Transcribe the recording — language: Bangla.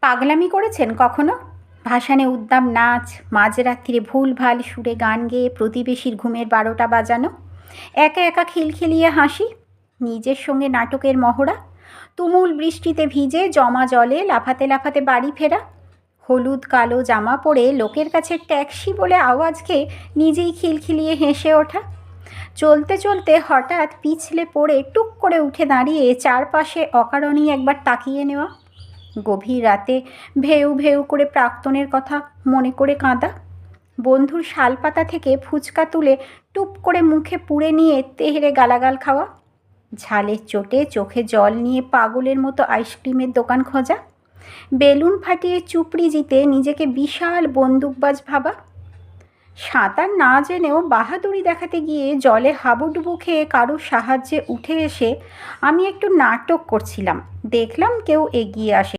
পাগলামি করেছেন কখনো? ভাসানে উদ্দাম নাচ, মাঝরাত্রিরে ভুলভাল সুরে গান গেয়ে প্রতিবেশীর ঘুমের 12টা বাজানো, একা একা খিলখিলিয়ে হাসি, নিজের সঙ্গে নাটকের মহড়া, তুমুল বৃষ্টিতে ভিজে জমা জলে লাফাতে লাফাতে বাড়ি ফেরা, হলুদ কালো জামা পরে লোকের কাছে ট্যাক্সি বলে আওয়াজ খেয়ে নিজেই খিলখিলিয়ে হেসে ওঠা, চলতে চলতে হঠাৎ পিছলে পড়ে টুক করে উঠে দাঁড়িয়ে চারপাশে অকারণেই একবার তাকিয়ে নেওয়া, গভীর রাতে ভেউ ভেউ করে প্রাক্তনের কথা মনে করে কাঁদা, বন্ধুর শালপাতা থেকে ফুচকা তুলে টুপ করে মুখে পুড়ে নিয়ে তেহরে গালাগাল খাওয়া, ঝালের চোটে চোখে জল নিয়ে পাগলের মতো আইসক্রিমের দোকান খোঁজা, বেলুন ফাটিয়ে চুপড়ি জিতে নিজেকে বিশাল বন্দুকবাজ ভাবা, সাঁতার না জেনেও বাহাদুরি দেখাতে গিয়ে জলে হাবুডুবু খেয়ে কারোর সাহায্যে উঠে এসে আমি একটু নাটক করছিলাম, দেখলাম কেউ এগিয়ে আসে।